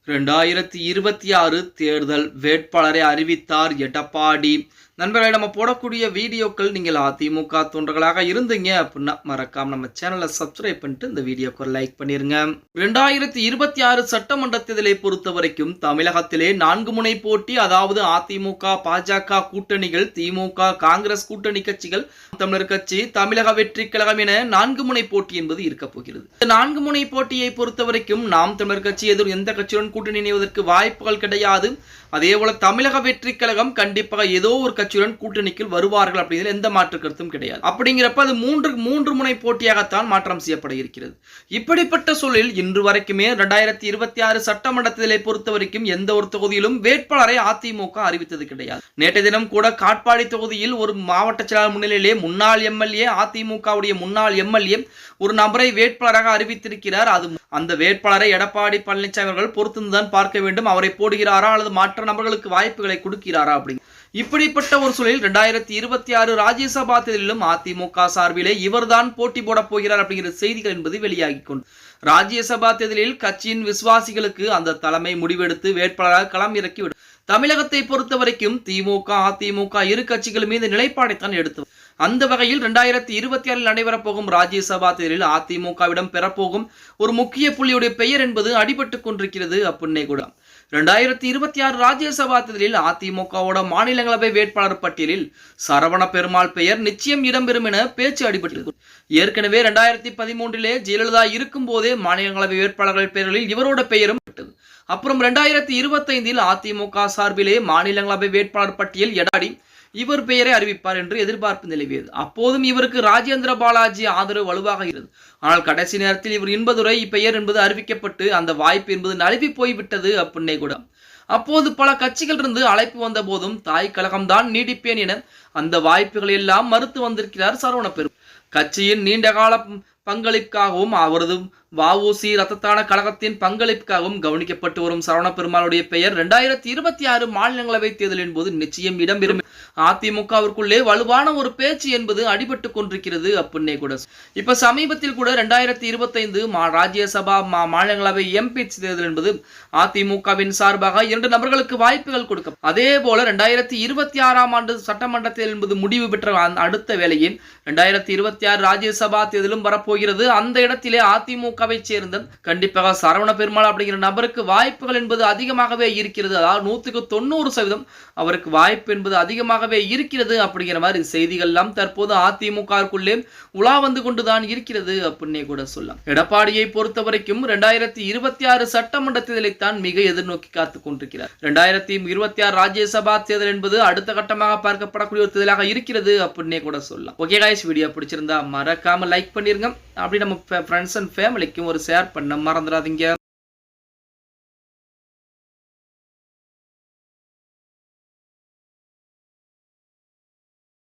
2026 தேர்தல் வேட்பாளரை அறிவித்தார் எடப்பாடி. நண்பர்களை, நம்ம போடக்கூடிய வீடியோக்கள் நீங்கள் அதிமுக தொண்டர்களாக இருந்தீங்க அப்படின்னா மறக்காம நம்ம சேனலை சப்ஸ்கிரைப் பண்ணிட்டு இந்த வீடியோக்கு ஒரு லைக் பண்ணிருங்க. 2026 சட்டமன்ற தேர்தலை பொறுத்த வரைக்கும் தமிழகத்திலே 4 முனை போட்டி, அதாவது அதிமுக பாஜக கூட்டணிகள், திமுக காங்கிரஸ் கூட்டணி கட்சிகள், தமிழர் கட்சி, தமிழக வெற்றி கழகம் என 4 முனை போட்டி என்பது இருக்க போகிறது. இந்த 4 முனை போட்டியை பொறுத்த வரைக்கும் நாம் தமிழர் கட்சி எந்த கட்சியுடன் கூட்டணி இணைவதற்கு வாய்ப்புகள் கிடையாது. அதே போல தமிழக வெற்றி கழகம் கண்டிப்பாக ஏதோ ஒரு கட்சியுடன் கூட்டணிக்கு வருவார்கள் அப்படிங்கிறது எந்த மாற்று கருத்தும் கிடையாது. அப்படிங்கிறப்ப அது மூன்று முனை போட்டியாகத்தான் மாற்றம் செய்யப்பட இருக்கிறது. இப்படிப்பட்ட சூழலில் இன்று வரைக்குமே 2026 சட்டமன்ற தேர்தலை பொறுத்த வரைக்கும் எந்த ஒரு தொகுதியிலும் வேட்பாளரை அதிமுக அறிவித்தது கிடையாது. நேற்றைய தினம் கூட காட்பாடி தொகுதியில் ஒரு மாவட்ட செயலாளர் முன்னிலையிலே முன்னாள் எம்எல்ஏ, அதிமுகவுடைய முன்னாள் எம்எல்ஏ ஒரு நபரை வேட்பாளராக அறிவித்திருக்கிறார். அது அந்த வேட்பாளரை எடப்பாடி பழனிசாமி அவர்கள் பொறுத்திருந்துதான் பார்க்க வேண்டும். அவரை போடுகிறாரா அல்லது மற்ற நபர்களுக்கு வாய்ப்புகளை கொடுக்கிறாரா அப்படிங்க. இப்படிப்பட்ட ஒரு சூழலில் 2026 ராஜ்யசபா தேர்தலிலும் அதிமுக சார்பிலே இவர்தான் போட்டி போட போகிறார் அப்படிங்கிற செய்திகள் என்பது வெளியாகி கொண்டு ராஜ்யசபா தேர்தலில் கட்சியின் விசுவாசிகளுக்கு அந்த தலைமை முடிவெடுத்து வேட்பாளராக களம் இறக்கிவிடும். தமிழகத்தை பொறுத்த வரைக்கும் திமுக அதிமுக இரு கட்சிகள் மீது நிலைப்பாடைத்தான் எடுத்து அந்த வகையில் 2026 நடைபெறப் போகும் ராஜ்யசபா தேர்தலில் அதிமுகவிடம் பெறப்போகும் ஒரு முக்கிய புள்ளியுடைய பெயர் என்பது அடிபட்டுக் கொண்டிருக்கிறது. அப்படின்னே கூட 2026 ராஜ்யசபா தேர்தலில் அதிமுகவோட மாநிலங்களவை வேட்பாளர் பட்டியலில் சரவண பெருமாள் பெயர் நிச்சயம் இடம்பெறும் என பேச்சு அடிபட்டது. ஏற்கனவே 2013 ஜெயலலிதா இருக்கும் போதே மாநிலங்களவை வேட்பாளர்கள் பெயர்களில் இவரோட பெயரும் விட்டது. அப்புறம் 2025 அதிமுக சார்பிலே மாநிலங்களவை வேட்பாளர் பட்டியல் எடப்பாடி இவர் பெயரை அறிவிப்பார் என்று எதிர்பார்ப்பு நிலவியது. அப்போதும் இவருக்கு ராஜேந்திர பாலாஜி ஆதரவு வலுவாக இருந்தது. ஆனால் கடைசி நேரத்தில் இவர் இன்பதுரை பெயர் என்பது அறிவிக்கப்பட்டு அந்த வாய்ப்பு என்பது நழுவி போய்விட்டது. அப்படின்னே கூட அப்போது பல கட்சிகள் இருந்து அழைப்பு வந்த போதும் தாய் கழகம்தான் நீடிப்பேன் என அந்த வாய்ப்புகளை எல்லாம் மறுத்து வந்திருக்கிறார் சரவண பெருமாள். கட்சியின் நீண்டகால பங்களிப்புக்காகவும் அவரது வஉசி இரத்தத்தான கழகத்தின் பங்களிப்புக்காகவும் கவனிக்கப்பட்டு வரும் சரவண பெருமாளுடைய பெயர் 2026 மாநிலங்களவை தேர்தலின் போது நிச்சயம் இடம்பெறும். அதிமுகவிற்குள்ளே வலுவான ஒரு பேச்சு என்பது அடிபட்டு கொண்டிருக்கிறது. அப்படின்னே கூட இப்ப சமீபத்தில் கூட 2025 ராஜ்யசபா மாநிலங்களவை எம்பி தேர்தல் என்பது அதிமுகவின் சார்பாக 2 நபர்களுக்கு வாய்ப்புகள் கொடுக்க, அதே போல 2026 ஆண்டு சட்டமன்ற தேர்தல் என்பது முடிவு பெற்ற அடுத்த வேளையில் 2026 ராஜ்யசபா தேர்தலும் வரப்போகிறது. அந்த இடத்திலே அதிமுகவை சேர்ந்த கண்டிப்பாக சரவண பெருமாள் அப்படிங்கிற நபருக்கு வாய்ப்புகள் என்பது அதிகமாகவே இருக்கிறது. அதாவது 190% அவருக்கு வாய்ப்பு என்பது அதிகமாகவே இருக்கிறது அப்படிங்கிற மாதிரி செய்திகள் எல்லாம் தற்போது அதிமுகவுக்குள்ளே உலா வந்து கொண்டுதான் இருக்கிறது அப்படின்னே கூட சொல்லலாம். எடப்பாடியை பொறுத்த வரைக்கும் 2026 சட்டமன்ற தேர்தலை தான் மிக எதிர்நோக்கி காத்துக் கொண்டிருக்கிறார். 2026 ராஜ்யசபா தேர்தல் என்பது அடுத்த கட்டமாக பார்க்கப்படக்கூடிய ஒரு தேர்தலாக இருக்கிறது அப்படின்னே கூட சொல்லலாம். ஓகே गाइस, வீடியோ பிடிச்சிருந்தா மறக்காம லைக் பண்ணிருங்க. அப்படி நம்ம ஃப்ரெண்ட்ஸ் அண்ட் ஃபேமிலிக்கும் ஒரு ஷேர் பண்ண மறந்துடாதீங்க.